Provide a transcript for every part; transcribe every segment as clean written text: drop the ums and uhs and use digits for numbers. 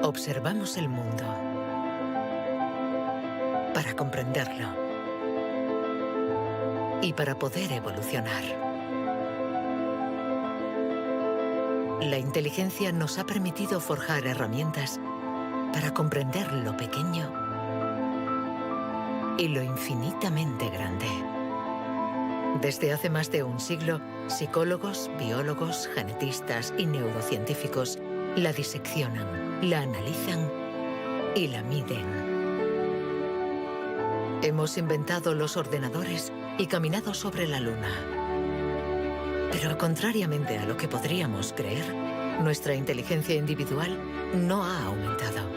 Observamos el mundo para comprenderlo y para poder evolucionar. La inteligencia nos ha permitido forjar herramientas para comprender lo pequeño y lo infinitamente grande. Desde hace más de un siglo, psicólogos, biólogos, genetistas y neurocientíficos la diseccionan, la analizan y la miden. Hemos inventado los ordenadores y caminado sobre la Luna. Pero contrariamente a lo que podríamos creer, nuestra inteligencia individual no ha aumentado.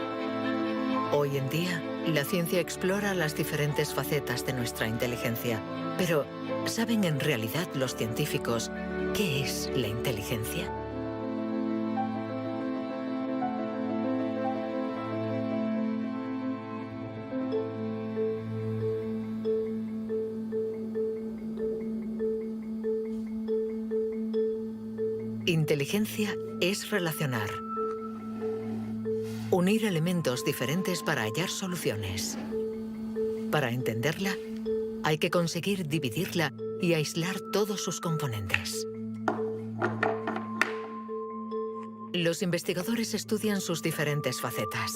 Hoy en día, la ciencia explora las diferentes facetas de nuestra inteligencia. Pero, ¿saben en realidad los científicos qué es la inteligencia? Inteligencia es relacionar. Unir elementos diferentes para hallar soluciones. Para entenderla, hay que conseguir dividirla y aislar todos sus componentes. Los investigadores estudian sus diferentes facetas.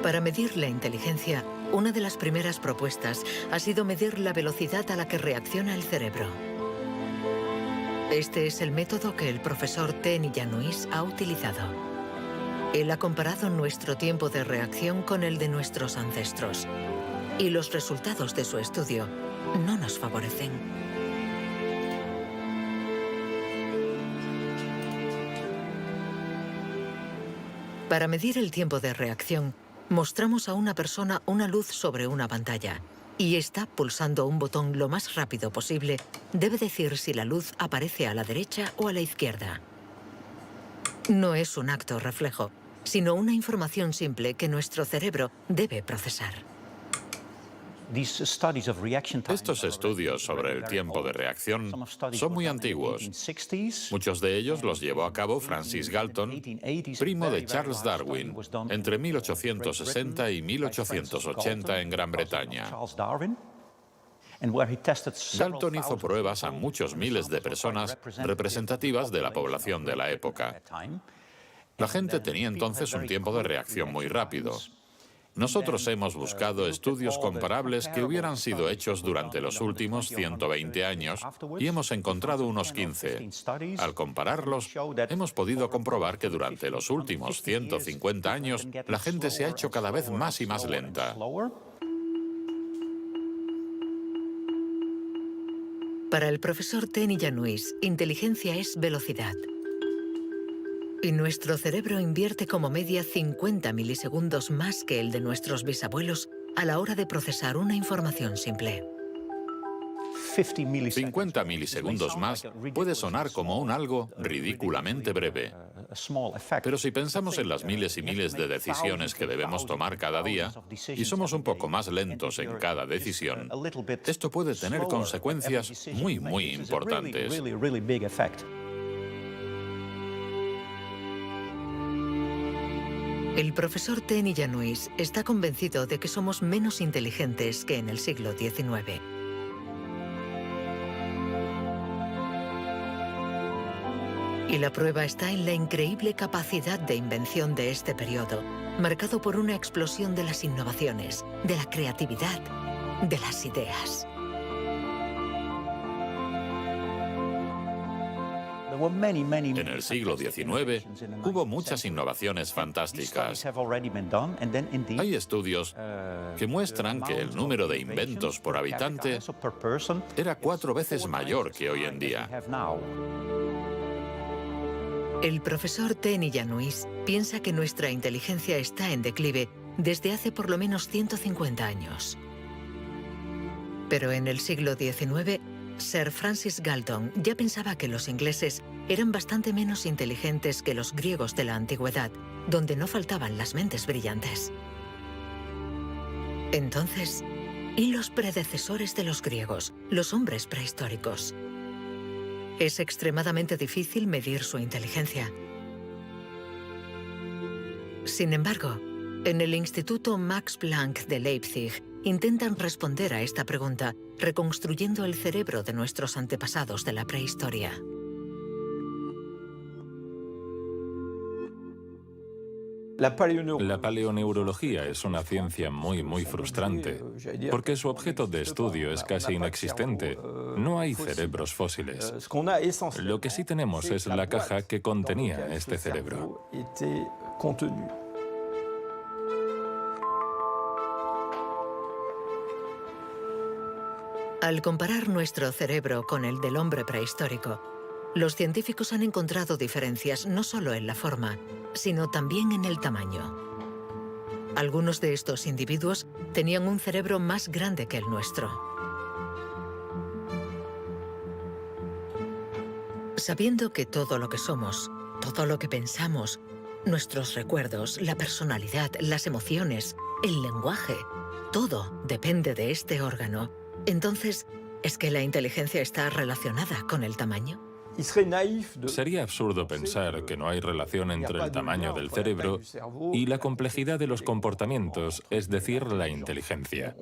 Para medir la inteligencia, una de las primeras propuestas ha sido medir la velocidad a la que reacciona el cerebro. Este es el método que el profesor Ten Iannuis ha utilizado. Él ha comparado nuestro tiempo de reacción con el de nuestros ancestros. Y los resultados de su estudio no nos favorecen. Para medir el tiempo de reacción, mostramos a una persona una luz sobre una pantalla y esta, pulsando un botón lo más rápido posible, debe decir si la luz aparece a la derecha o a la izquierda. No es un acto reflejo, sino una información simple que nuestro cerebro debe procesar. Estos estudios sobre el tiempo de reacción son muy antiguos. Muchos de ellos los llevó a cabo Francis Galton, primo de Charles Darwin, entre 1860 y 1880 en Gran Bretaña. Galton hizo pruebas a muchos miles de personas representativas de la población de la época. La gente tenía entonces un tiempo de reacción muy rápido. Nosotros hemos buscado estudios comparables que hubieran sido hechos durante los últimos 120 años y hemos encontrado unos 15. Al compararlos, hemos podido comprobar que durante los últimos 150 años la gente se ha hecho cada vez más y más lenta. Para el profesor Ten Iannuis, inteligencia es velocidad. Y nuestro cerebro invierte como media 50 milisegundos más que el de nuestros bisabuelos a la hora de procesar una información simple. 50 milisegundos más puede sonar como un algo ridículamente breve. Pero si pensamos en las miles y miles de decisiones que debemos tomar cada día, y somos un poco más lentos en cada decisión, esto puede tener consecuencias muy, muy importantes. El profesor Ten Iannuis está convencido de que somos menos inteligentes que en el siglo XIX. Y la prueba está en la increíble capacidad de invención de este periodo, marcado por una explosión de las innovaciones, de la creatividad, de las ideas. En el siglo XIX hubo muchas innovaciones fantásticas. Hay estudios que muestran que el número de inventos por habitante era 4 veces mayor que hoy en día. El profesor Ten Iannuis piensa que nuestra inteligencia está en declive desde hace por lo menos 150 años. Pero en el siglo XIX, Sir Francis Galton ya pensaba que los ingleses eran bastante menos inteligentes que los griegos de la antigüedad, donde no faltaban las mentes brillantes. Entonces, y los predecesores de los griegos, los hombres prehistóricos. Es extremadamente difícil medir su inteligencia. Sin embargo, en el Instituto Max Planck de Leipzig intentan responder a esta pregunta reconstruyendo el cerebro de nuestros antepasados de la prehistoria. La paleoneurología es una ciencia muy frustrante, porque su objeto de estudio es casi inexistente. No hay cerebros fósiles. Lo que sí tenemos es la caja que contenía este cerebro. Al comparar nuestro cerebro con el del hombre prehistórico, los científicos han encontrado diferencias no solo en la forma, sino también en el tamaño. Algunos de estos individuos tenían un cerebro más grande que el nuestro. Sabiendo que todo lo que somos, todo lo que pensamos, nuestros recuerdos, la personalidad, las emociones, el lenguaje, todo depende de este órgano, entonces, ¿es que la inteligencia está relacionada con el tamaño? Sería absurdo pensar que no hay relación entre el tamaño del cerebro y la complejidad de los comportamientos, es decir, la inteligencia.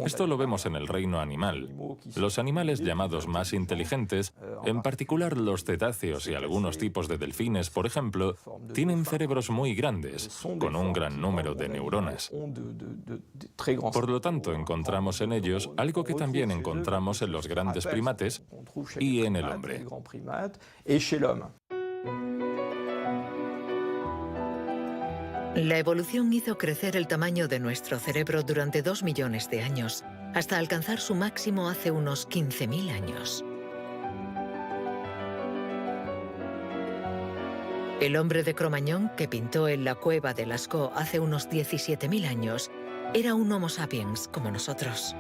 Esto lo vemos en el reino animal. Los animales llamados más inteligentes, en particular los cetáceos y algunos tipos de delfines, por ejemplo, tienen cerebros muy grandes, con un gran número de neuronas. Por lo tanto, encontramos en ellos algo que también encontramos en los grandes primates y en el hombre. La evolución hizo crecer el tamaño de nuestro cerebro durante 2 millones de años, hasta alcanzar su máximo hace unos 15.000 años. El hombre de Cro-Magnon, que pintó en la cueva de Lascaux hace unos 17.000 años, era un Homo sapiens como nosotros.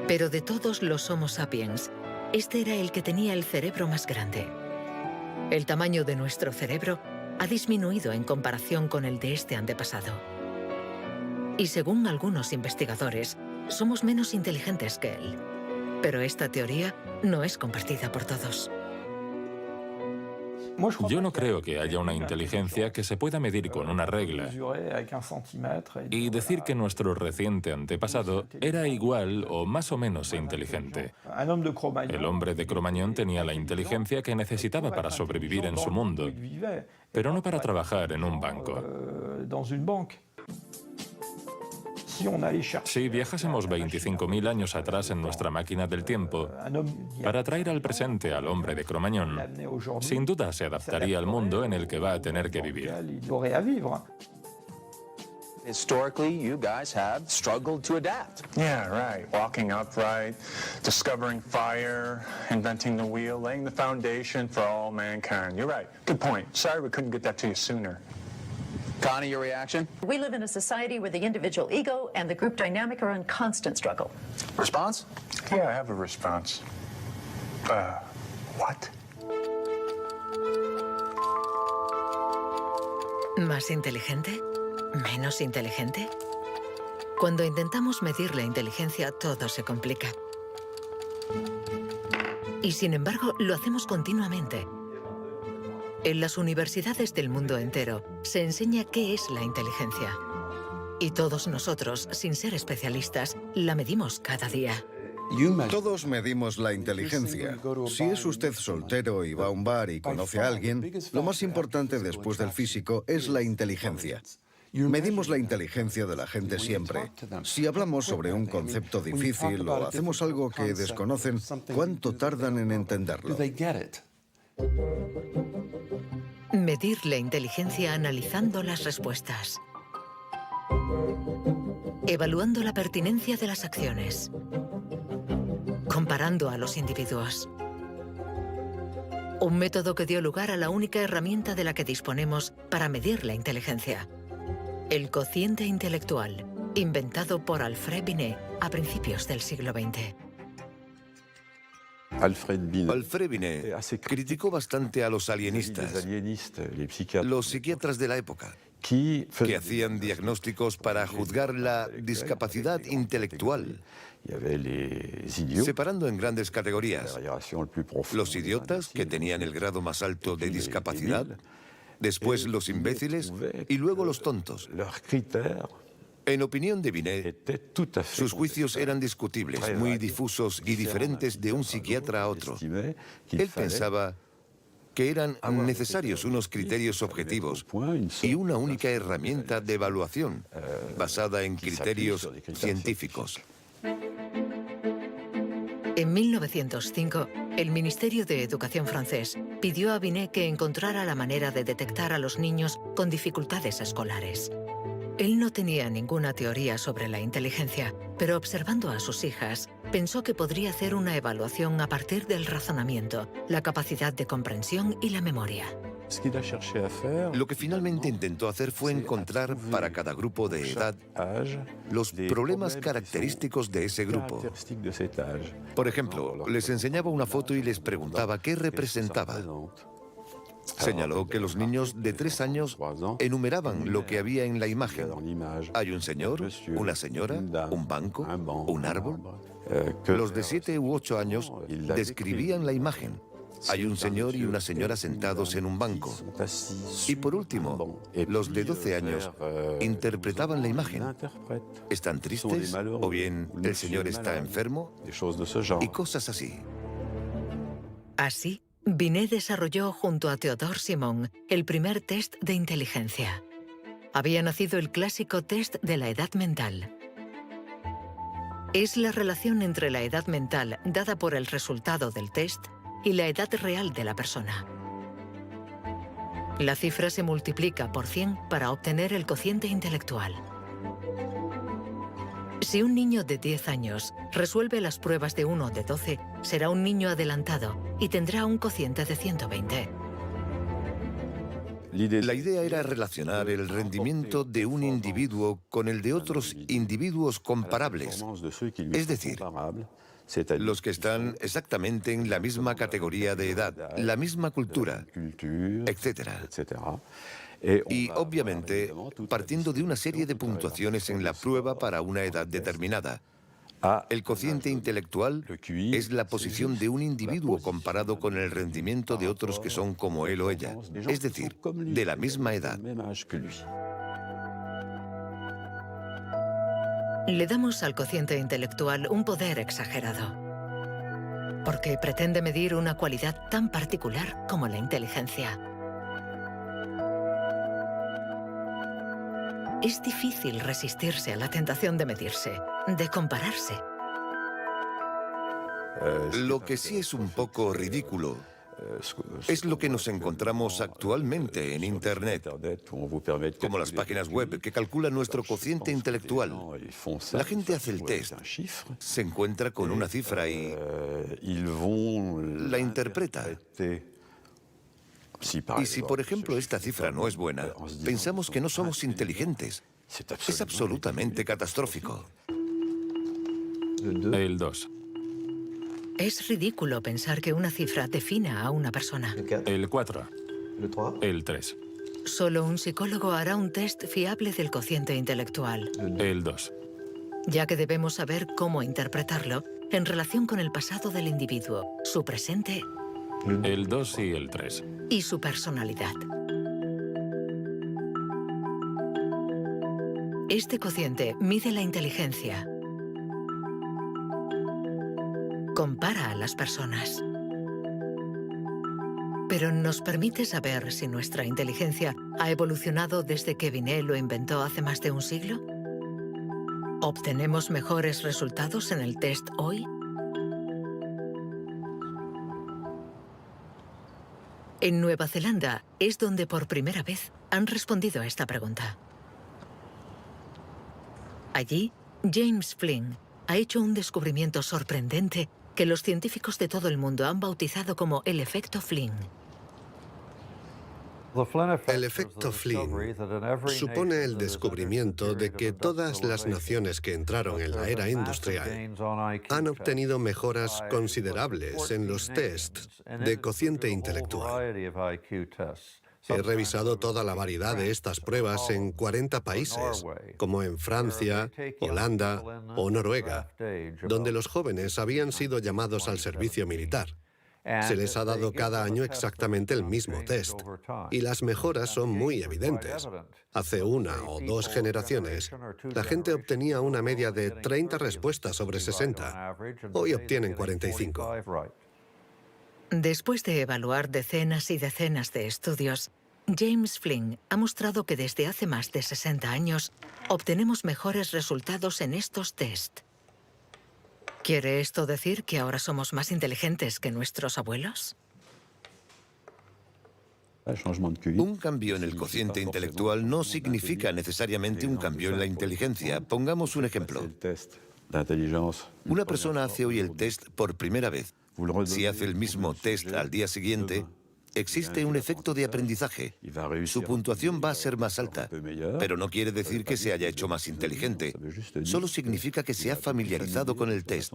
Pero de todos los Homo sapiens, este era el que tenía el cerebro más grande. El tamaño de nuestro cerebro ha disminuido en comparación con el de este antepasado. Y según algunos investigadores, somos menos inteligentes que él. Pero esta teoría no es compartida por todos. Yo no creo que haya una inteligencia que se pueda medir con una regla y decir que nuestro reciente antepasado era igual o más o menos inteligente. El hombre de Cro-Magnon tenía la inteligencia que necesitaba para sobrevivir en su mundo, pero no para trabajar en un banco. Si viajásemos 25.000 años atrás en nuestra máquina del tiempo para traer al presente al hombre de Cro-Magnon, sin duda se adaptaría al mundo en el que va a tener que vivir. Historically, you guys have struggled to adapt. Yeah, right. Walking upright, discovering fire, inventing the wheel, laying the foundation for all mankind. You're right. Good point. Sorry we couldn't get that to you sooner. Connie, your reaction? We live in a society where the individual ego and the group dynamic are in constant struggle. Response? Yeah, I have a response. What? ¿Más inteligente? ¿Menos inteligente? Cuando intentamos medir la inteligencia, todo se complica. Y sin embargo, lo hacemos continuamente. En las universidades del mundo entero se enseña qué es la inteligencia. Y todos nosotros, sin ser especialistas, la medimos cada día. Todos medimos la inteligencia. Si es usted soltero y va a un bar y conoce a alguien, lo más importante después del físico es la inteligencia. Medimos la inteligencia de la gente siempre. Si hablamos sobre un concepto difícil o hacemos algo que desconocen, ¿cuánto tardan en entenderlo? Medir la inteligencia analizando las respuestas. Evaluando la pertinencia de las acciones. Comparando a los individuos. Un método que dio lugar a la única herramienta de la que disponemos para medir la inteligencia. El cociente intelectual, inventado por Alfred Binet a principios del siglo XX. Alfred Binet criticó bastante a los alienistas, los psiquiatras de la época. que hacían diagnósticos para juzgar la discapacidad intelectual, separando en grandes categorías: los idiotas, que tenían el grado más alto de discapacidad, después los imbéciles y luego los tontos. En opinión de Binet, sus juicios eran discutibles, muy difusos y diferentes de un psiquiatra a otro. Él pensaba que eran necesarios unos criterios objetivos y una única herramienta de evaluación basada en criterios científicos. En 1905, el Ministerio de Educación francés pidió a Binet que encontrara la manera de detectar a los niños con dificultades escolares. Él no tenía ninguna teoría sobre la inteligencia, pero observando a sus hijas, pensó que podría hacer una evaluación a partir del razonamiento, la capacidad de comprensión y la memoria. Lo que finalmente intentó hacer fue encontrar para cada grupo de edad los problemas característicos de ese grupo. Por ejemplo, les enseñaba una foto y les preguntaba qué representaba. Señaló que los niños de 3 años enumeraban lo que había en la imagen. Hay un señor, una señora, un banco, un árbol. Los de 7 u 8 años describían la imagen. Hay un señor y una señora sentados en un banco. Y por último, los de 12 años interpretaban la imagen. ¿Están tristes? ¿O bien el señor está enfermo? Y cosas así. Así, Binet desarrolló junto a Théodore Simon el primer test de inteligencia. Había nacido el clásico test de la edad mental. Es la relación entre la edad mental dada por el resultado del test y la edad real de la persona. La cifra se multiplica por 100 para obtener el cociente intelectual. Si un niño de 10 años resuelve las pruebas de uno de 12, será un niño adelantado y tendrá un cociente de 120. La idea era relacionar el rendimiento de un individuo con el de otros individuos comparables, es decir, los que están exactamente en la misma categoría de edad, la misma cultura, etc. Y, obviamente, partiendo de una serie de puntuaciones en la prueba para una edad determinada. El cociente intelectual es la posición de un individuo comparado con el rendimiento de otros que son como él o ella, es decir, de la misma edad. Le damos al cociente intelectual un poder exagerado, porque pretende medir una cualidad tan particular como la inteligencia. Es difícil resistirse a la tentación de medirse, de compararse. Lo que sí es un poco ridículo es lo que nos encontramos actualmente en Internet, como las páginas web que calculan nuestro cociente intelectual. La gente hace el test, se encuentra con una cifra y la interpreta. Y si, por ejemplo, esta cifra no es buena, pensamos que no somos inteligentes. Es absolutamente catastrófico. El 2. Es ridículo pensar que una cifra defina a una persona. El 4. El 3. Solo un psicólogo hará un test fiable del cociente intelectual. El 2. Ya que debemos saber cómo interpretarlo en relación con el pasado del individuo, su presente El 2 y el 3. y su personalidad. Este cociente mide la inteligencia. Compara a las personas. Pero ¿nos permite saber si nuestra inteligencia ha evolucionado desde que Binet lo inventó hace más de un siglo? ¿Obtenemos mejores resultados en el test hoy? En Nueva Zelanda es donde por primera vez han respondido a esta pregunta. Allí, James Flynn ha hecho un descubrimiento sorprendente que los científicos de todo el mundo han bautizado como el efecto Flynn. El efecto Flynn supone el descubrimiento de que todas las naciones que entraron en la era industrial han obtenido mejoras considerables en los tests de cociente intelectual. He revisado toda la variedad de estas pruebas en 40 países, como en Francia, Holanda o Noruega, donde los jóvenes habían sido llamados al servicio militar. Se les ha dado cada año exactamente el mismo test, y las mejoras son muy evidentes. Hace 1 o 2 generaciones, la gente obtenía una media de 30 respuestas sobre 60. Hoy obtienen 45. Después de evaluar decenas y decenas de estudios, James Flynn ha mostrado que desde hace más de 60 años obtenemos mejores resultados en estos test. ¿Quiere esto decir que ahora somos más inteligentes que nuestros abuelos? Un cambio en el cociente intelectual no significa necesariamente un cambio en la inteligencia. Pongamos un ejemplo. Una persona hace hoy el test por primera vez. Si hace el mismo test al día siguiente, existe un efecto de aprendizaje. Su puntuación va a ser más alta, pero no quiere decir que se haya hecho más inteligente. Solo significa que se ha familiarizado con el test.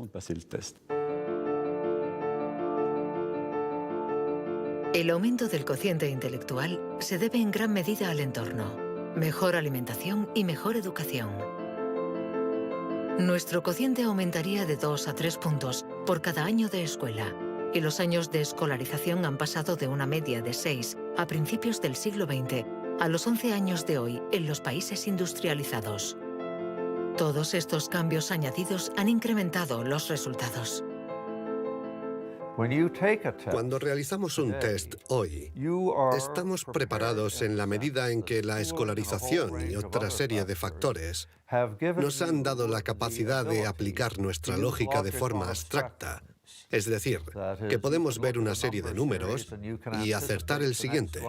El aumento del cociente intelectual se debe en gran medida al entorno, mejor alimentación y mejor educación. Nuestro cociente aumentaría de 2 a 3 puntos por cada año de escuela, y los años de escolarización han pasado de una media de 6 a principios del siglo XX a los 11 años de hoy en los países industrializados. Todos estos cambios añadidos han incrementado los resultados. Cuando realizamos un test hoy, estamos preparados en la medida en que la escolarización y otra serie de factores nos han dado la capacidad de aplicar nuestra lógica de forma abstracta. Es decir, que podemos ver una serie de números y acertar el siguiente.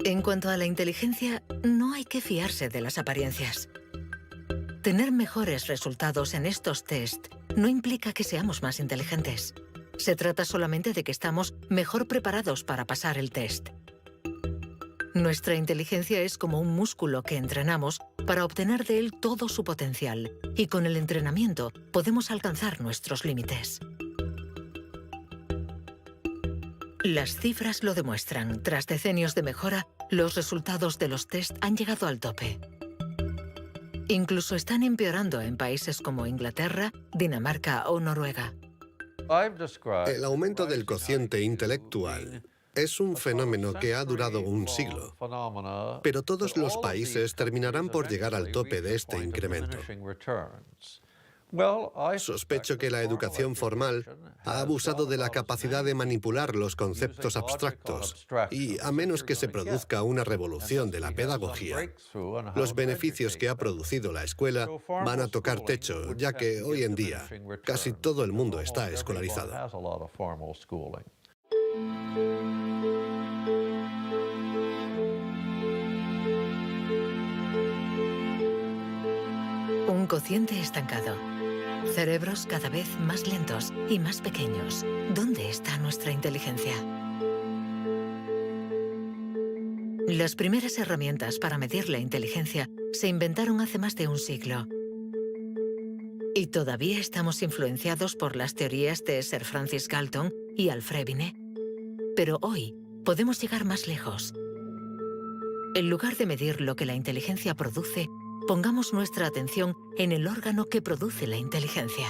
En cuanto a la inteligencia, no hay que fiarse de las apariencias. Tener mejores resultados en estos test no implica que seamos más inteligentes. Se trata solamente de que estamos mejor preparados para pasar el test. Nuestra inteligencia es como un músculo que entrenamos para obtener de él todo su potencial, y con el entrenamiento podemos alcanzar nuestros límites. Las cifras lo demuestran. Tras decenios de mejora, los resultados de los test han llegado al tope. Incluso están empeorando en países como Inglaterra, Dinamarca o Noruega. El aumento del cociente intelectual es un fenómeno que ha durado un siglo, pero todos los países terminarán por llegar al tope de este incremento. Sospecho que la educación formal ha abusado de la capacidad de manipular los conceptos abstractos y, a menos que se produzca una revolución de la pedagogía, los beneficios que ha producido la escuela van a tocar techo, ya que hoy en día casi todo el mundo está escolarizado. Un cociente estancado. Cerebros cada vez más lentos y más pequeños. ¿Dónde está nuestra inteligencia? Las primeras herramientas para medir la inteligencia se inventaron hace más de un siglo. Y todavía estamos influenciados por las teorías de Sir Francis Galton y Alfred Binet. Pero hoy podemos llegar más lejos. En lugar de medir lo que la inteligencia produce, pongamos nuestra atención en el órgano que produce la inteligencia.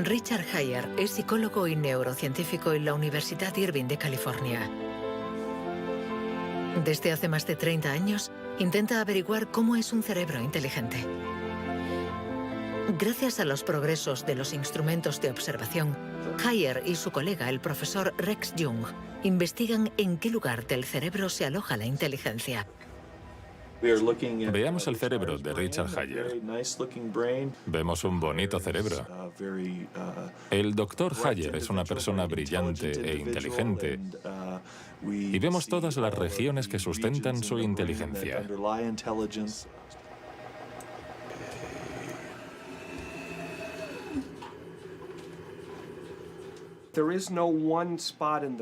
Richard Heyer es psicólogo y neurocientífico en la Universidad Irving de California. Desde hace más de 30 años, intenta averiguar cómo es un cerebro inteligente. Gracias a los progresos de los instrumentos de observación, Heyer y su colega, el profesor Rex Jung, investigan en qué lugar del cerebro se aloja la inteligencia. Veamos el cerebro de Richard Hayer. Vemos un bonito cerebro. El doctor Hayer es una persona brillante e inteligente y vemos todas las regiones que sustentan su inteligencia.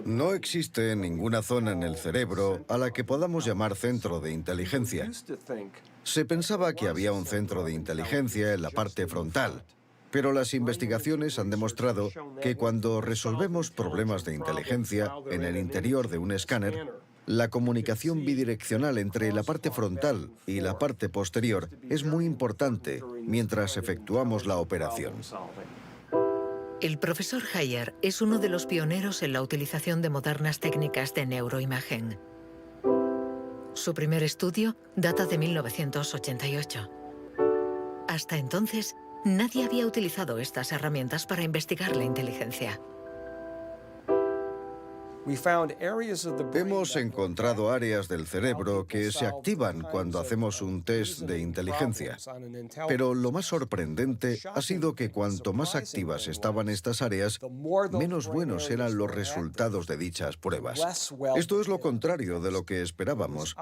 No existe ninguna zona en el cerebro a la que podamos llamar centro de inteligencia. Se pensaba que había un centro de inteligencia en la parte frontal, pero las investigaciones han demostrado que cuando resolvemos problemas de inteligencia en el interior de un escáner, la comunicación bidireccional entre la parte frontal y la parte posterior es muy importante mientras efectuamos la operación. El profesor Hayer es uno de los pioneros en la utilización de modernas técnicas de neuroimagen. Su primer estudio data de 1988. Hasta entonces, nadie había utilizado estas herramientas para investigar la inteligencia. Hemos encontrado áreas del cerebro que se activan cuando hacemos un test de inteligencia. Pero lo más sorprendente ha sido que cuanto más activas estaban estas áreas, menos buenos eran los resultados de dichas pruebas. Esto es lo contrario de lo que esperábamos.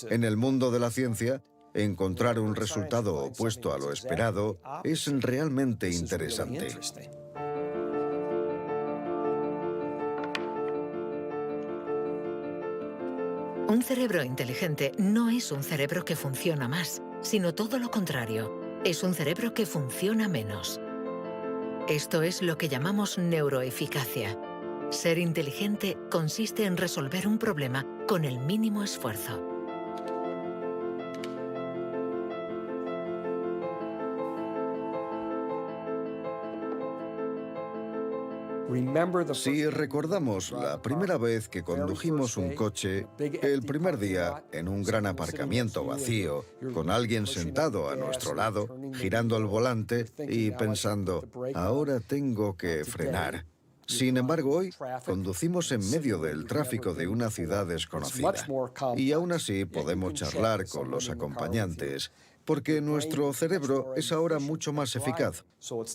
En el mundo de la ciencia, encontrar un resultado opuesto a lo esperado es realmente interesante. Un cerebro inteligente no es un cerebro que funciona más, sino todo lo contrario. Es un cerebro que funciona menos. Esto es lo que llamamos neuroeficacia. Ser inteligente consiste en resolver un problema con el mínimo esfuerzo. Si recordamos la primera vez que condujimos un coche, el primer día en un gran aparcamiento vacío, con alguien sentado a nuestro lado, girando el volante y pensando, ahora tengo que frenar. Sin embargo, hoy conducimos en medio del tráfico de una ciudad desconocida y aún así podemos charlar con los acompañantes, porque nuestro cerebro es ahora mucho más eficaz.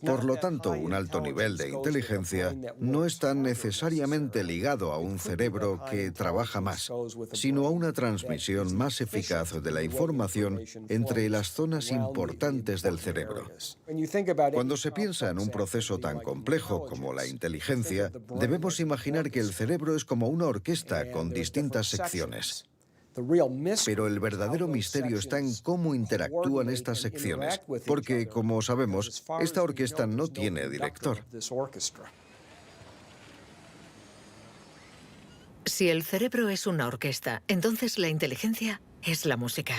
Por lo tanto, un alto nivel de inteligencia no está necesariamente ligado a un cerebro que trabaja más, sino a una transmisión más eficaz de la información entre las zonas importantes del cerebro. Cuando se piensa en un proceso tan complejo como la inteligencia, debemos imaginar que el cerebro es como una orquesta con distintas secciones. Pero el verdadero misterio está en cómo interactúan estas secciones, porque, como sabemos, esta orquesta no tiene director. Si el cerebro es una orquesta, entonces la inteligencia es la música.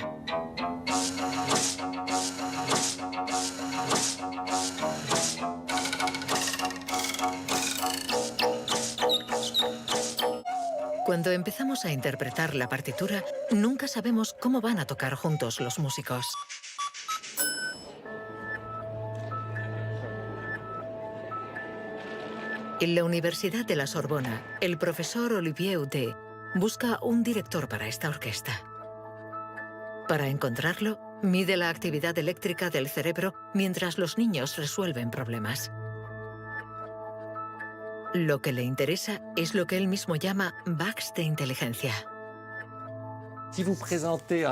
Cuando empezamos a interpretar la partitura, nunca sabemos cómo van a tocar juntos los músicos. En la Universidad de la Sorbona, el profesor Olivier Houdet busca un director para esta orquesta. Para encontrarlo, mide la actividad eléctrica del cerebro mientras los niños resuelven problemas. Lo que le interesa es lo que él mismo llama bugs de inteligencia.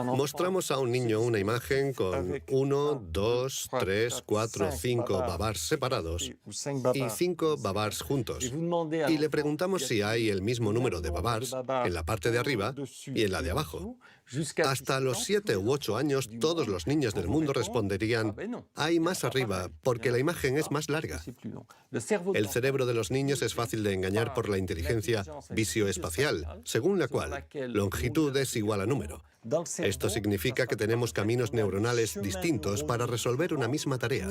Mostramos a un niño una imagen con 1, 2, 3, 4, 5 babars separados y 5 babars juntos. Y le preguntamos si hay el mismo número de babars en la parte de arriba y en la de abajo. Hasta los 7 u 8 años, todos los niños del mundo responderían, hay más arriba, porque la imagen es más larga. El cerebro de los niños es fácil de engañar por la inteligencia visioespacial, según la cual longitud es igual a número. Esto significa que tenemos caminos neuronales distintos para resolver una misma tarea.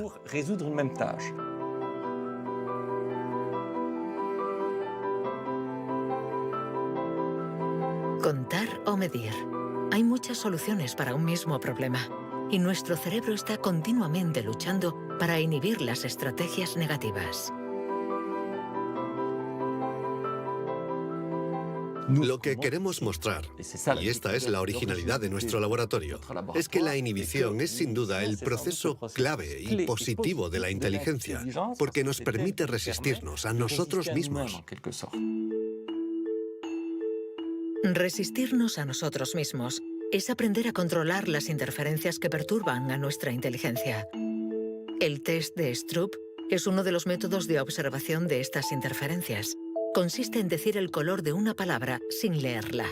Contar o medir. Hay muchas soluciones para un mismo problema, y nuestro cerebro está continuamente luchando para inhibir las estrategias negativas. Lo que queremos mostrar, y esta es la originalidad de nuestro laboratorio, es que la inhibición es sin duda el proceso clave y positivo de la inteligencia, porque nos permite resistirnos a nosotros mismos. Resistirnos a nosotros mismos es aprender a controlar las interferencias que perturban a nuestra inteligencia. El test de Stroop es uno de los métodos de observación de estas interferencias. Consiste en decir el color de una palabra sin leerla.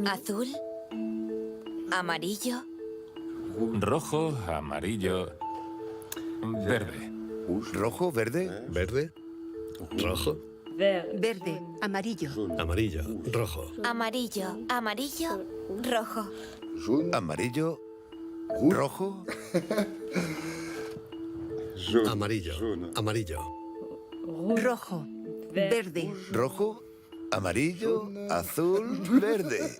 Azul, amarillo, rojo, amarillo, verde. ¿Rojo, verde? ¿Verde? ¿Rojo? verde, amarillo, Amarillo, rojo. amarillo, amarillo, rojo. Amarillo, rojo, Amarillo, amarillo. Rojo, verde, rojo, amarillo, azul, verde.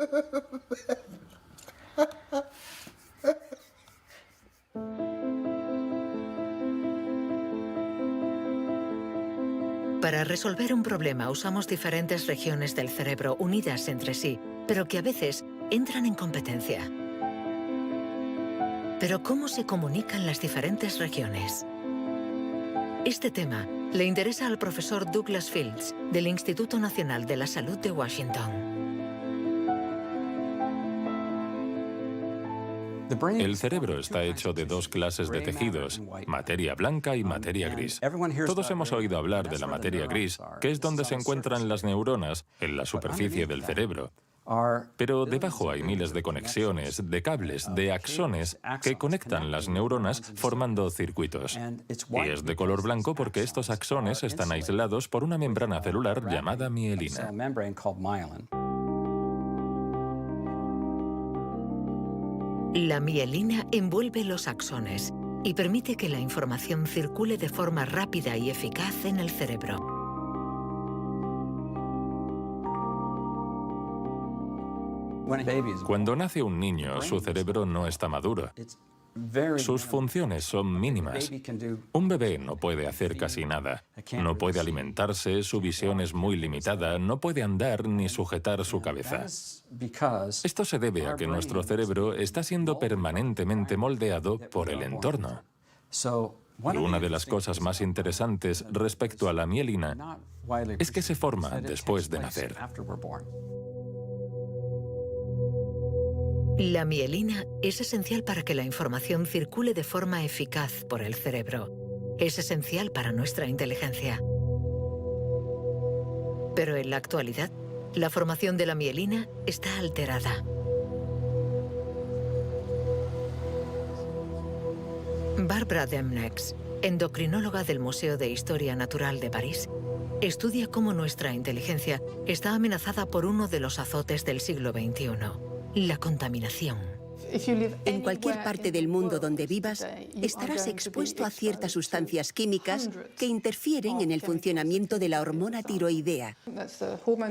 Para resolver un problema usamos diferentes regiones del cerebro unidas entre sí, pero que a veces entran en competencia. Pero ¿cómo se comunican las diferentes regiones? Este tema le interesa al profesor Douglas Fields, del Instituto Nacional de la Salud de Washington. El cerebro está hecho de dos clases de tejidos, materia blanca y materia gris. Todos hemos oído hablar de la materia gris, que es donde se encuentran las neuronas, en la superficie del cerebro. Pero debajo hay miles de conexiones, de cables, de axones que conectan las neuronas formando circuitos. Y es de color blanco porque estos axones están aislados por una membrana celular llamada mielina. La mielina envuelve los axones y permite que la información circule de forma rápida y eficaz en el cerebro. Cuando nace un niño, su cerebro no está maduro. Sus funciones son mínimas. Un bebé no puede hacer casi nada. No puede alimentarse, su visión es muy limitada, no puede andar ni sujetar su cabeza. Esto se debe a que nuestro cerebro está siendo permanentemente moldeado por el entorno. Y una de las cosas más interesantes respecto a la mielina es que se forma después de nacer. La mielina es esencial para que la información circule de forma eficaz por el cerebro. Es esencial para nuestra inteligencia. Pero en la actualidad, la formación de la mielina está alterada. Barbara Demnex, endocrinóloga del Museo de Historia Natural de París, estudia cómo nuestra inteligencia está amenazada por uno de los azotes del siglo XXI. La contaminación. En cualquier parte del mundo donde vivas, estarás expuesto a ciertas sustancias químicas que interfieren en el funcionamiento de la hormona tiroidea.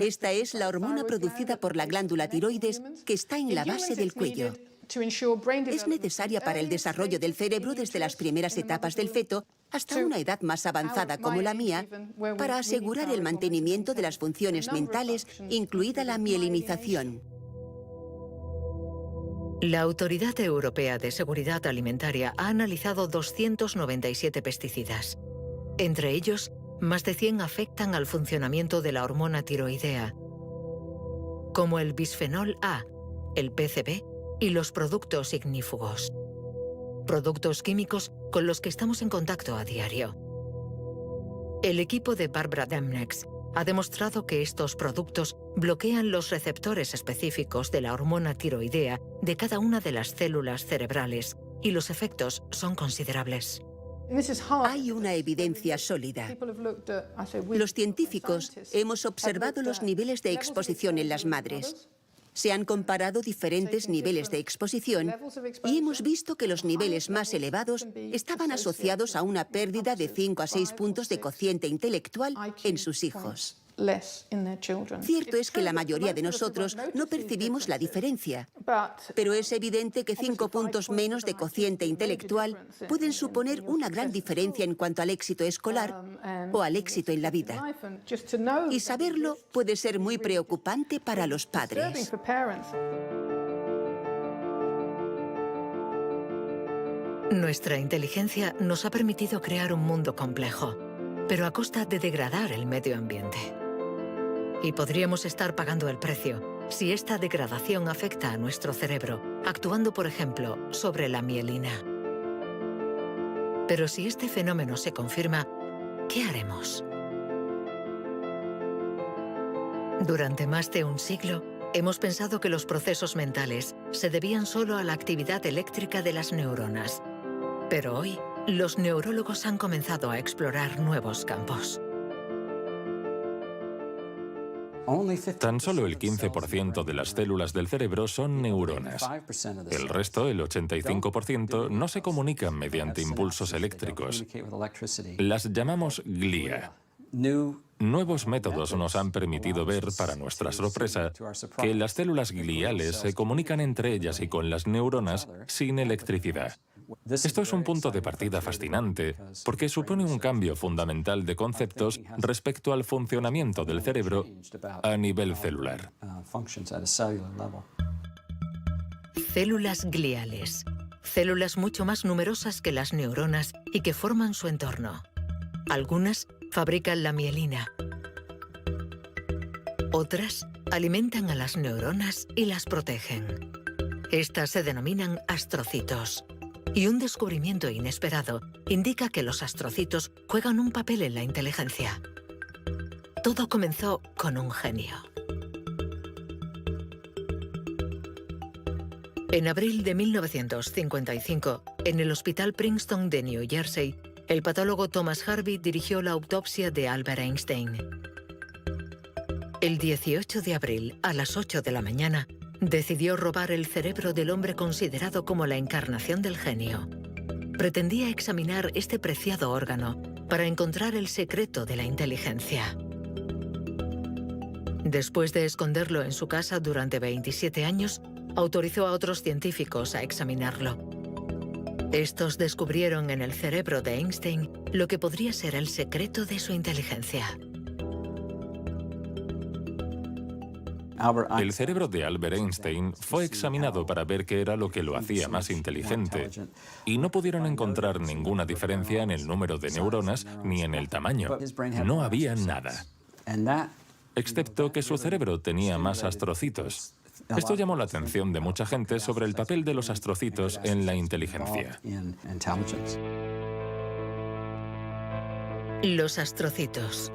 Esta es la hormona producida por la glándula tiroides que está en la base del cuello. Es necesaria para el desarrollo del cerebro desde las primeras etapas del feto hasta una edad más avanzada como la mía, para asegurar el mantenimiento de las funciones mentales, incluida la mielinización. La Autoridad Europea de Seguridad Alimentaria ha analizado 297 pesticidas. Entre ellos, más de 100 afectan al funcionamiento de la hormona tiroidea, como el bisfenol A, el PCB y los productos ignífugos. Productos químicos con los que estamos en contacto a diario. El equipo de Barbara Demnex ha demostrado que estos productos bloquean los receptores específicos de la hormona tiroidea de cada una de las células cerebrales y los efectos son considerables. Hay una evidencia sólida. Los científicos hemos observado los niveles de exposición en las madres. Se han comparado diferentes niveles de exposición y hemos visto que los niveles más elevados estaban asociados a una pérdida de 5 a 6 puntos de cociente intelectual en sus hijos. Cierto es que la mayoría de nosotros no percibimos la diferencia, pero es evidente que 5 puntos menos de cociente intelectual pueden suponer una gran diferencia en cuanto al éxito escolar o al éxito en la vida. Y saberlo puede ser muy preocupante para los padres. Nuestra inteligencia nos ha permitido crear un mundo complejo, pero a costa de degradar el medio ambiente. Y podríamos estar pagando el precio si esta degradación afecta a nuestro cerebro, actuando, por ejemplo, sobre la mielina. Pero si este fenómeno se confirma, ¿qué haremos? Durante más de un siglo, hemos pensado que los procesos mentales se debían solo a la actividad eléctrica de las neuronas. Pero hoy, los neurólogos han comenzado a explorar nuevos campos. Tan solo el 15% de las células del cerebro son neuronas. El resto, el 85%, no se comunican mediante impulsos eléctricos. Las llamamos glía. Nuevos métodos nos han permitido ver, para nuestra sorpresa, que las células gliales se comunican entre ellas y con las neuronas sin electricidad. Esto es un punto de partida fascinante, porque supone un cambio fundamental de conceptos respecto al funcionamiento del cerebro a nivel celular. Células gliales. Células mucho más numerosas que las neuronas y que forman su entorno. Algunas fabrican la mielina. Otras alimentan a las neuronas y las protegen. Estas se denominan astrocitos. Y un descubrimiento inesperado indica que los astrocitos juegan un papel en la inteligencia. Todo comenzó con un genio. En abril de 1955, en el Hospital Princeton de New Jersey, el patólogo Thomas Harvey dirigió la autopsia de Albert Einstein. El 18 de abril, a las 8 de la mañana, decidió robar el cerebro del hombre considerado como la encarnación del genio. Pretendía examinar este preciado órgano para encontrar el secreto de la inteligencia. Después de esconderlo en su casa durante 27 años, autorizó a otros científicos a examinarlo. Estos descubrieron en el cerebro de Einstein lo que podría ser el secreto de su inteligencia. El cerebro de Albert Einstein fue examinado para ver qué era lo que lo hacía más inteligente, y no pudieron encontrar ninguna diferencia en el número de neuronas ni en el tamaño. No había nada, excepto que su cerebro tenía más astrocitos. Esto llamó la atención de mucha gente sobre el papel de los astrocitos en la inteligencia. Los astrocitos.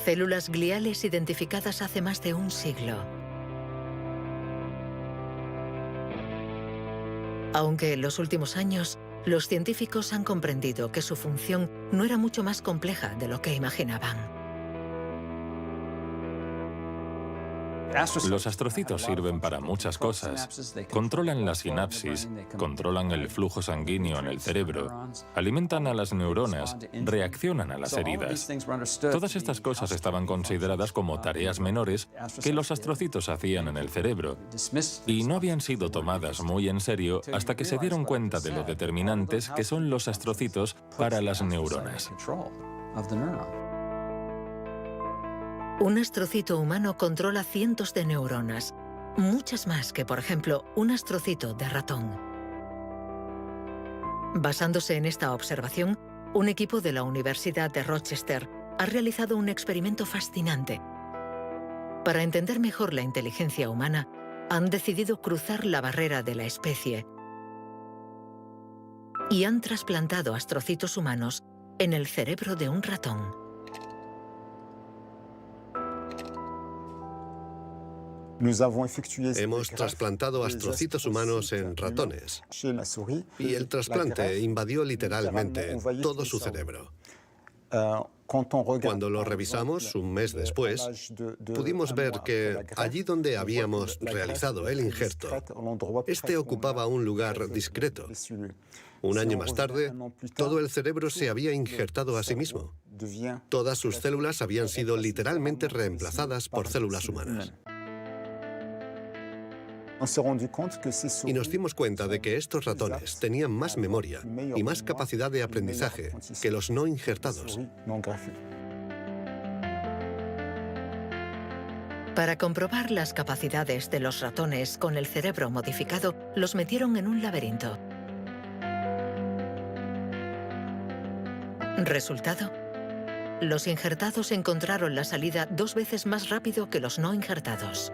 Células gliales identificadas hace más de un siglo. Aunque en los últimos años, los científicos han comprendido que su función no era mucho más compleja de lo que imaginaban. Los astrocitos sirven para muchas cosas. Controlan la sinapsis, controlan el flujo sanguíneo en el cerebro, alimentan a las neuronas, reaccionan a las heridas. Todas estas cosas estaban consideradas como tareas menores que los astrocitos hacían en el cerebro, y no habían sido tomadas muy en serio hasta que se dieron cuenta de lo determinantes que son los astrocitos para las neuronas. Un astrocito humano controla cientos de neuronas, muchas más que, por ejemplo, un astrocito de ratón. Basándose en esta observación, un equipo de la Universidad de Rochester ha realizado un experimento fascinante. Para entender mejor la inteligencia humana, han decidido cruzar la barrera de la especie y han trasplantado astrocitos humanos en el cerebro de un ratón. Hemos trasplantado astrocitos humanos en ratones y el trasplante invadió literalmente todo su cerebro. Cuando lo revisamos un mes después, pudimos ver que allí donde habíamos realizado el injerto, este ocupaba un lugar discreto. Un año más tarde, todo el cerebro se había injertado a sí mismo. Todas sus células habían sido literalmente reemplazadas por células humanas. Y nos dimos cuenta de que estos ratones tenían más memoria y más capacidad de aprendizaje que los no injertados. Para comprobar las capacidades de los ratones con el cerebro modificado, los metieron en un laberinto. ¿Resultado? Los injertados encontraron la salida 2 veces más rápido que los no injertados.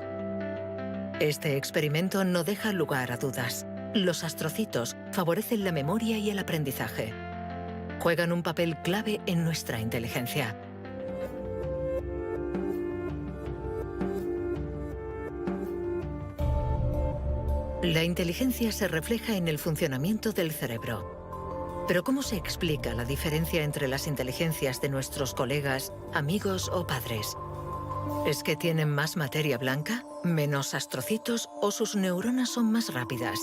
Este experimento no deja lugar a dudas. Los astrocitos favorecen la memoria y el aprendizaje. Juegan un papel clave en nuestra inteligencia. La inteligencia se refleja en el funcionamiento del cerebro. Pero ¿cómo se explica la diferencia entre las inteligencias de nuestros colegas, amigos o padres? ¿Es que tienen más materia blanca, menos astrocitos o sus neuronas son más rápidas?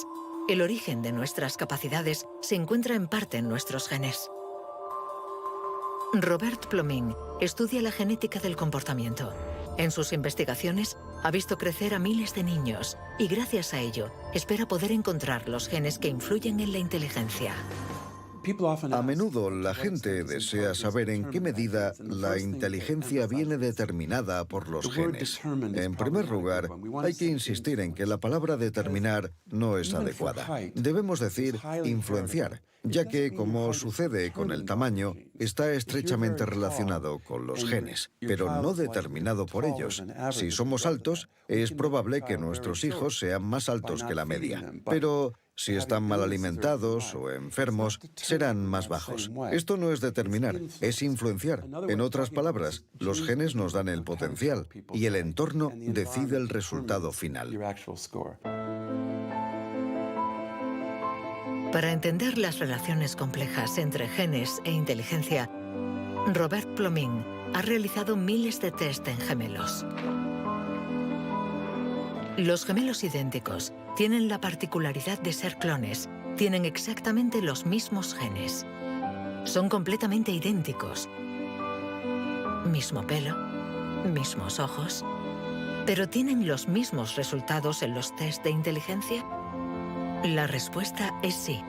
El origen de nuestras capacidades se encuentra en parte en nuestros genes. Robert Plomin estudia la genética del comportamiento. En sus investigaciones ha visto crecer a miles de niños y gracias a ello espera poder encontrar los genes que influyen en la inteligencia. A menudo la gente desea saber en qué medida la inteligencia viene determinada por los genes. En primer lugar, hay que insistir en que la palabra determinar no es adecuada. Debemos decir influenciar, ya que, como sucede con el tamaño, está estrechamente relacionado con los genes, pero no determinado por ellos. Si somos altos, es probable que nuestros hijos sean más altos que la media, pero si están mal alimentados o enfermos, serán más bajos. Esto no es determinar, es influenciar. En otras palabras, los genes nos dan el potencial y el entorno decide el resultado final. Para entender las relaciones complejas entre genes e inteligencia, Robert Plomin ha realizado miles de test en gemelos. Los gemelos idénticos tienen la particularidad de ser clones, tienen exactamente los mismos genes. Son completamente idénticos. Mismo pelo, mismos ojos, pero ¿tienen los mismos resultados en los test de inteligencia? La respuesta es sí.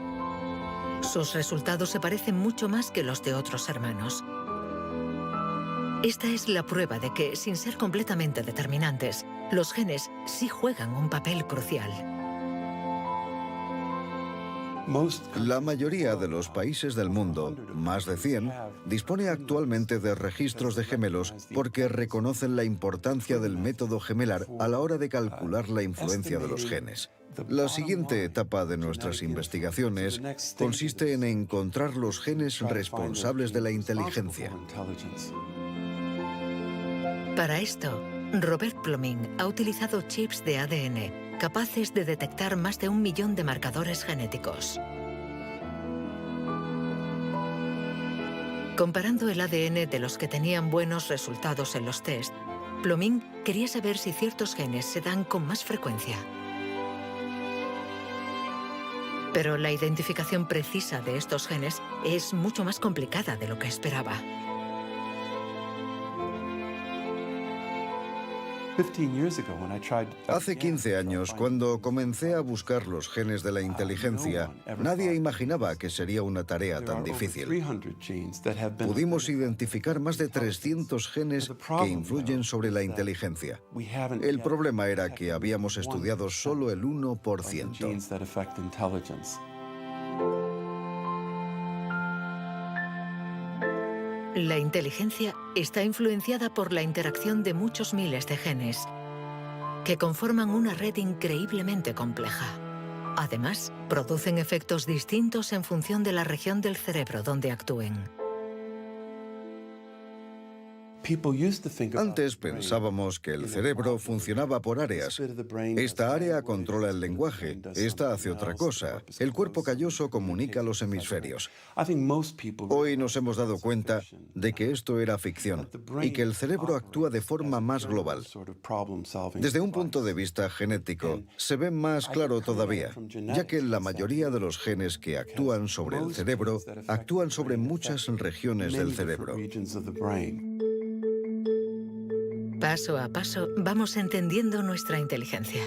Sus resultados se parecen mucho más que los de otros hermanos. Esta es la prueba de que, sin ser completamente determinantes, los genes sí juegan un papel crucial. La mayoría de los países del mundo, más de 100, dispone actualmente de registros de gemelos porque reconocen la importancia del método gemelar a la hora de calcular la influencia de los genes. La siguiente etapa de nuestras investigaciones consiste en encontrar los genes responsables de la inteligencia. Para esto, Robert Plomin ha utilizado chips de ADN capaces de detectar más de 1 millón de marcadores genéticos. Comparando el ADN de los que tenían buenos resultados en los test, Plomin quería saber si ciertos genes se dan con más frecuencia. Pero la identificación precisa de estos genes es mucho más complicada de lo que esperaba. Hace 15 años, cuando comencé a buscar los genes de la inteligencia, nadie imaginaba que sería una tarea tan difícil. Pudimos identificar más de 300 genes que influyen sobre la inteligencia. El problema era que habíamos estudiado solo el 1%. La inteligencia está influenciada por la interacción de muchos miles de genes que conforman una red increíblemente compleja. Además, producen efectos distintos en función de la región del cerebro donde actúen. Antes pensábamos que el cerebro funcionaba por áreas. Esta área controla el lenguaje, esta hace otra cosa. El cuerpo calloso comunica los hemisferios. Hoy nos hemos dado cuenta de que esto era ficción y que el cerebro actúa de forma más global. Desde un punto de vista genético, se ve más claro todavía, ya que la mayoría de los genes que actúan sobre el cerebro actúan sobre muchas regiones del cerebro. Paso a paso vamos entendiendo nuestra inteligencia.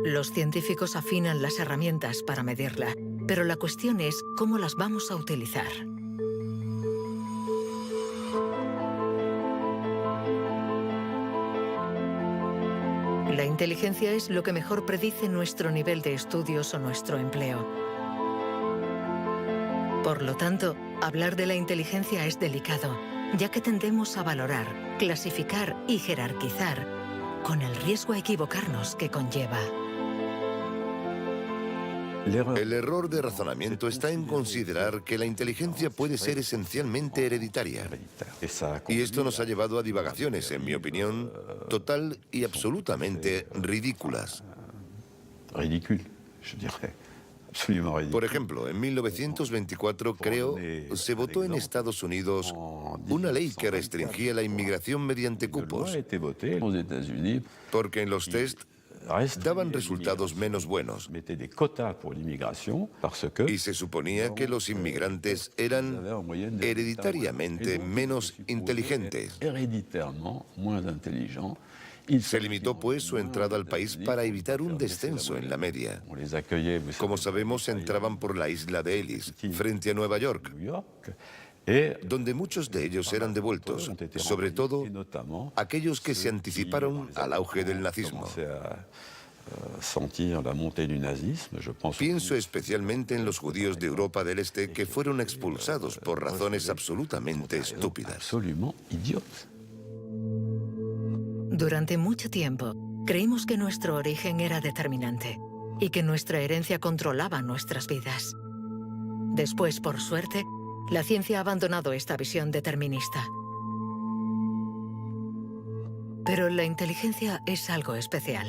Los científicos afinan las herramientas para medirla, pero la cuestión es cómo las vamos a utilizar. La inteligencia es lo que mejor predice nuestro nivel de estudios o nuestro empleo. Por lo tanto, hablar de la inteligencia es delicado, ya que tendemos a valorar, clasificar y jerarquizar, con el riesgo a equivocarnos que conlleva. El error de razonamiento está en considerar que la inteligencia puede ser esencialmente hereditaria. Y esto nos ha llevado a divagaciones, en mi opinión, total y absolutamente ridículas. Por ejemplo, en 1924, creo, se votó en Estados Unidos una ley que restringía la inmigración mediante cupos, porque en los test daban resultados menos buenos. Y se suponía que los inmigrantes eran hereditariamente menos inteligentes. Se limitó, pues, su entrada al país para evitar un descenso en la media. Como sabemos, entraban por la isla de Ellis, frente a Nueva York, donde muchos de ellos eran devueltos, sobre todo aquellos que se anticiparon al auge del nazismo. Pienso especialmente en los judíos de Europa del Este que fueron expulsados por razones absolutamente estúpidas. Durante mucho tiempo, creímos que nuestro origen era determinante y que nuestra herencia controlaba nuestras vidas. Después, por suerte, la ciencia ha abandonado esta visión determinista. Pero la inteligencia es algo especial.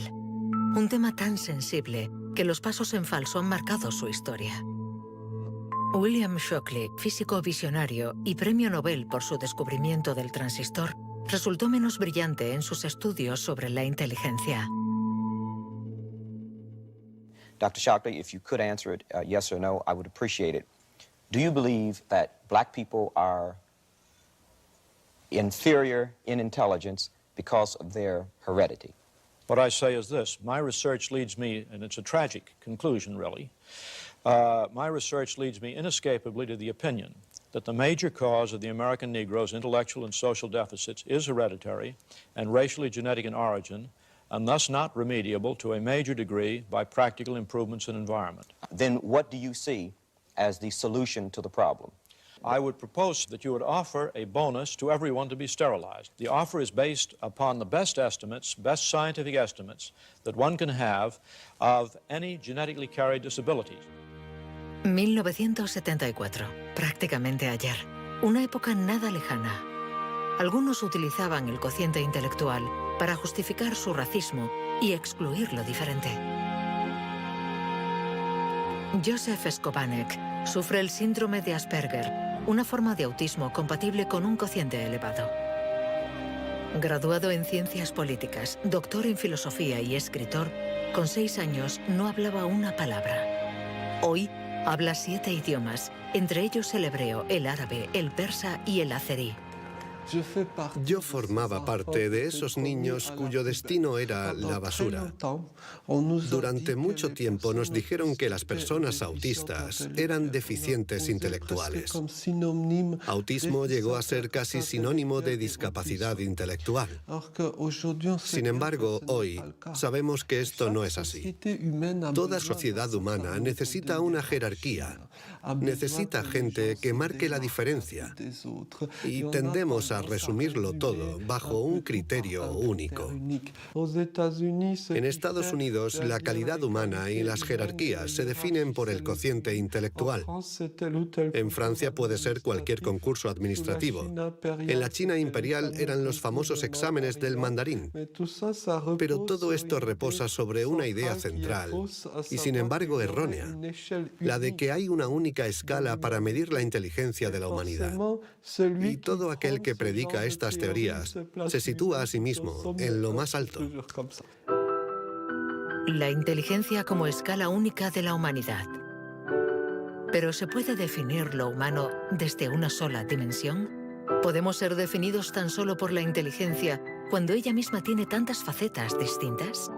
Un tema tan sensible que los pasos en falso han marcado su historia. William Shockley, físico visionario y premio Nobel por su descubrimiento del transistor, resultó menos brillante en sus estudios sobre la inteligencia. Dr. Shockley, if you could answer it yes or no, I would appreciate it. Do you believe that black people are inferior in intelligence because of their heredity? What I say is this. My research leads me, and it's a tragic conclusion, really, my research leads me inescapably to the opinion that the major cause of the American Negro's intellectual and social deficits is hereditary and racially genetic in origin, and thus not remediable to a major degree by practical improvements in environment. Then what do you see as the solution to the problem? I would propose that you would offer a bonus to everyone to be sterilized. The offer is based upon the best estimates, best scientific estimates that one can have of any genetically carried disabilities. 1974, prácticamente ayer. Una época nada lejana. Algunos utilizaban el cociente intelectual para justificar su racismo y excluir lo diferente. Joseph Skobanek sufre el síndrome de Asperger, una forma de autismo compatible con un cociente elevado. Graduado en ciencias políticas, doctor en filosofía y escritor, con 6 años no hablaba una palabra. Hoy habla 7 idiomas, entre ellos el hebreo, el árabe, el persa y el azerí. Yo formaba parte de esos niños cuyo destino era la basura. Durante mucho tiempo nos dijeron que las personas autistas eran deficientes intelectuales. Autismo llegó a ser casi sinónimo de discapacidad intelectual. Sin embargo, hoy sabemos que esto no es así. Toda sociedad humana necesita una jerarquía, necesita gente que marque la diferencia. Y tendemos a resumirlo todo bajo un criterio único. En Estados Unidos, la calidad humana y las jerarquías se definen por el cociente intelectual. En Francia puede ser cualquier concurso administrativo. En la China imperial eran los famosos exámenes del mandarín. Pero todo esto reposa sobre una idea central, y sin embargo errónea, la de que hay una única escala para medir la inteligencia de la humanidad. Y todo aquel que predica estas teorías se sitúa a sí mismo en lo más alto. La inteligencia como escala única de la humanidad. ¿Pero se puede definir lo humano desde una sola dimensión? ¿Podemos ser definidos tan solo por la inteligencia cuando ella misma tiene tantas facetas distintas?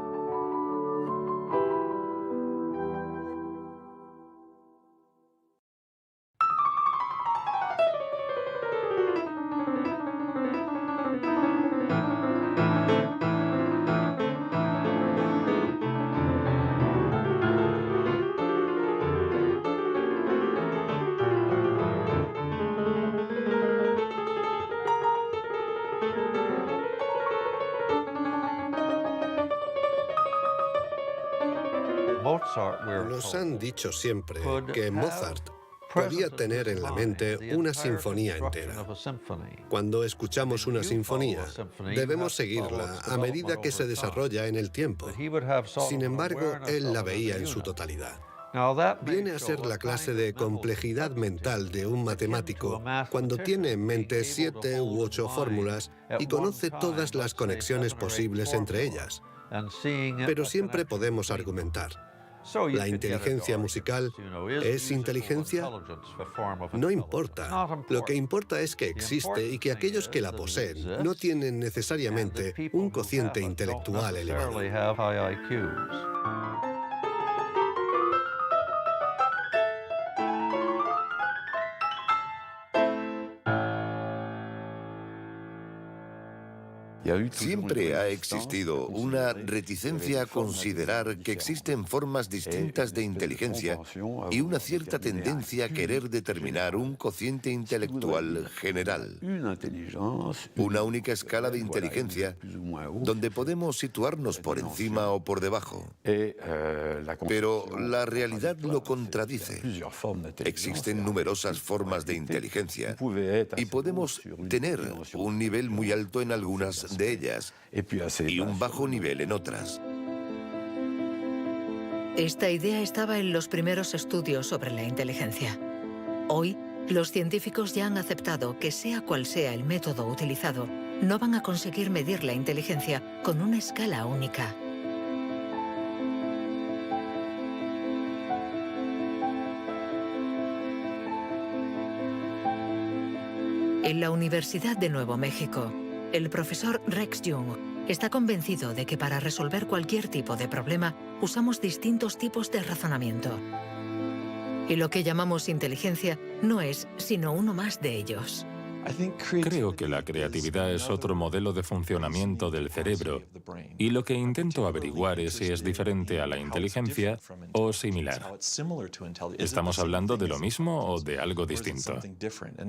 Nos han dicho siempre que Mozart podía tener en la mente una sinfonía entera. Cuando escuchamos una sinfonía, debemos seguirla a medida que se desarrolla en el tiempo. Sin embargo, él la veía en su totalidad. Viene a ser la clase de complejidad mental de un matemático cuando tiene en mente 7 u 8 fórmulas y conoce todas las conexiones posibles entre ellas. Pero siempre podemos argumentar. ¿La inteligencia musical es inteligencia? No importa. Lo que importa es que existe y que aquellos que la poseen no tienen necesariamente un cociente intelectual elevado. Siempre ha existido una reticencia a considerar que existen formas distintas de inteligencia y una cierta tendencia a querer determinar un cociente intelectual general. Una única escala de inteligencia donde podemos situarnos por encima o por debajo. Pero la realidad lo contradice. Existen numerosas formas de inteligencia y podemos tener un nivel muy alto en algunas de ellas y un bajo nivel en otras. Esta idea estaba en los primeros estudios sobre la inteligencia. Hoy, los científicos ya han aceptado que sea cual sea el método utilizado, no van a conseguir medir la inteligencia con una escala única. En la Universidad de Nuevo México, el profesor Rex Jung está convencido de que para resolver cualquier tipo de problema usamos distintos tipos de razonamiento. Y lo que llamamos inteligencia no es sino uno más de ellos. Creo que la creatividad es otro modelo de funcionamiento del cerebro y lo que intento averiguar es si es diferente a la inteligencia o similar. ¿Estamos hablando de lo mismo o de algo distinto?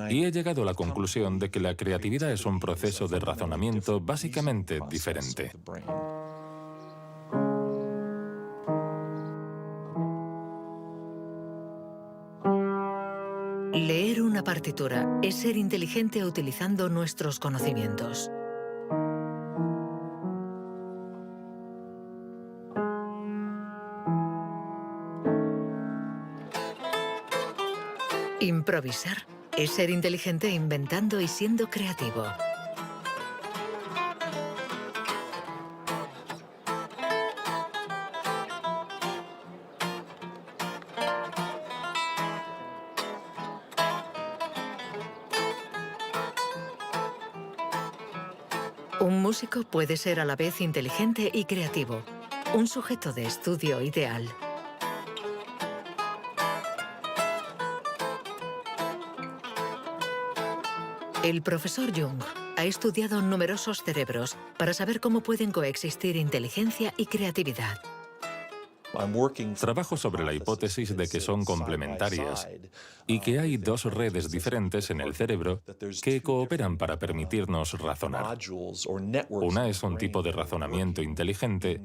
Y he llegado a la conclusión de que la creatividad es un proceso de razonamiento básicamente diferente. Leer una partitura es ser inteligente utilizando nuestros conocimientos. Improvisar es ser inteligente inventando y siendo creativo. Un músico puede ser a la vez inteligente y creativo, un sujeto de estudio ideal. El profesor Jung ha estudiado numerosos cerebros para saber cómo pueden coexistir inteligencia y creatividad. Trabajo sobre la hipótesis de que son complementarias y que hay dos redes diferentes en el cerebro que cooperan para permitirnos razonar. Una es un tipo de razonamiento inteligente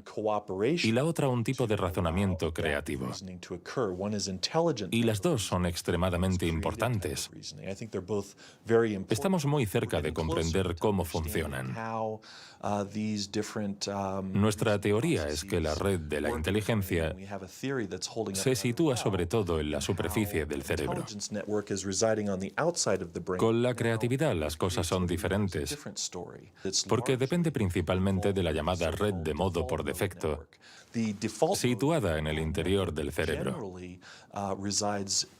y la otra un tipo de razonamiento creativo. Y las dos son extremadamente importantes. Estamos muy cerca de comprender cómo funcionan. Nuestra teoría es que la red de la inteligencia se sitúa sobre todo en la superficie del cerebro. Con la creatividad las cosas son diferentes, porque depende principalmente de la llamada red de modo por defecto, situada en el interior del cerebro.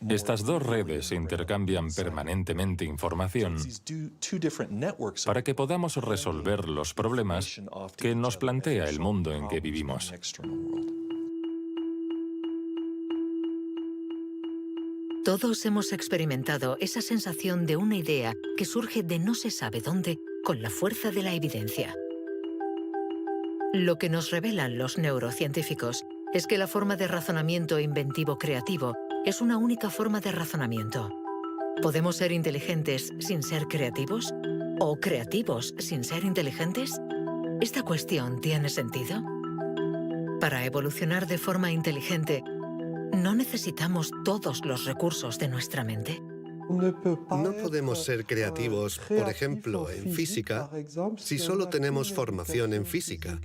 Estas dos redes intercambian permanentemente información para que podamos resolver los problemas que nos plantea el mundo en que vivimos. Todos hemos experimentado esa sensación de una idea que surge de no se sabe dónde con la fuerza de la evidencia. Lo que nos revelan los neurocientíficos es que la forma de razonamiento inventivo creativo es una única forma de razonamiento. ¿Podemos ser inteligentes sin ser creativos? ¿O creativos sin ser inteligentes? ¿Esta cuestión tiene sentido? Para evolucionar de forma inteligente, ¿no necesitamos todos los recursos de nuestra mente? No podemos ser creativos, por ejemplo, en física, si solo tenemos formación en física.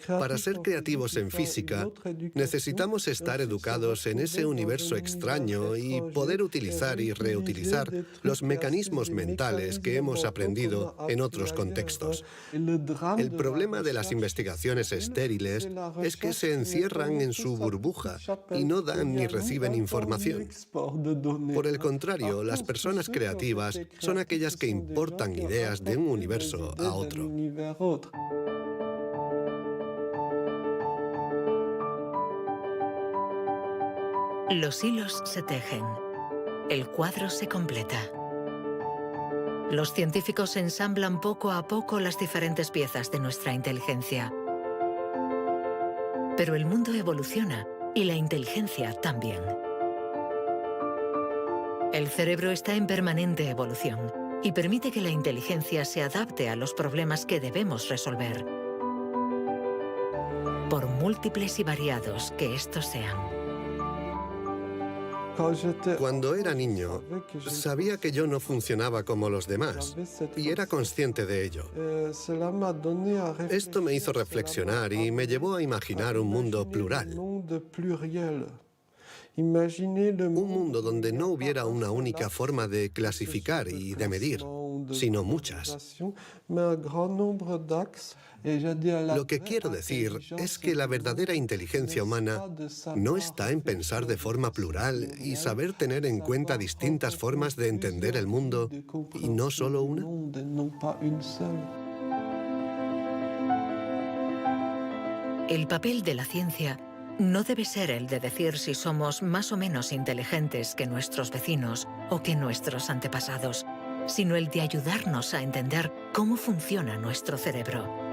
Para ser creativos en física, necesitamos estar educados en ese universo extraño y poder utilizar y reutilizar los mecanismos mentales que hemos aprendido en otros contextos. El problema de las investigaciones estériles es que se encierran en su burbuja y no dan ni reciben información. Por el contrario, las personas creativas son aquellas que importan ideas de un universo a otro. Los hilos se tejen. El cuadro se completa. Los científicos ensamblan poco a poco las diferentes piezas de nuestra inteligencia. Pero el mundo evoluciona y la inteligencia también. El cerebro está en permanente evolución y permite que la inteligencia se adapte a los problemas que debemos resolver, por múltiples y variados que estos sean. Cuando era niño, sabía que yo no funcionaba como los demás y era consciente de ello. Esto me hizo reflexionar y me llevó a imaginar un mundo plural. Un mundo donde no hubiera una única forma de clasificar y de medir, sino muchas. Lo que quiero decir es que la verdadera inteligencia humana no está en pensar de forma plural y saber tener en cuenta distintas formas de entender el mundo y no solo una. El papel de la ciencia no debe ser el de decir si somos más o menos inteligentes que nuestros vecinos o que nuestros antepasados, sino el de ayudarnos a entender cómo funciona nuestro cerebro.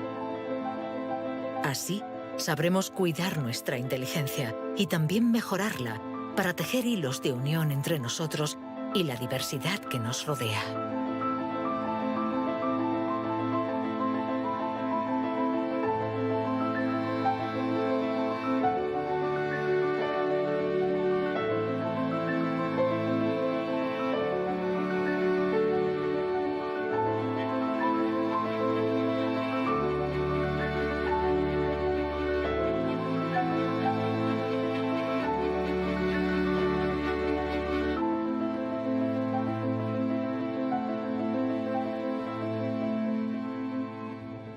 Así, sabremos cuidar nuestra inteligencia y también mejorarla para tejer hilos de unión entre nosotros y la diversidad que nos rodea.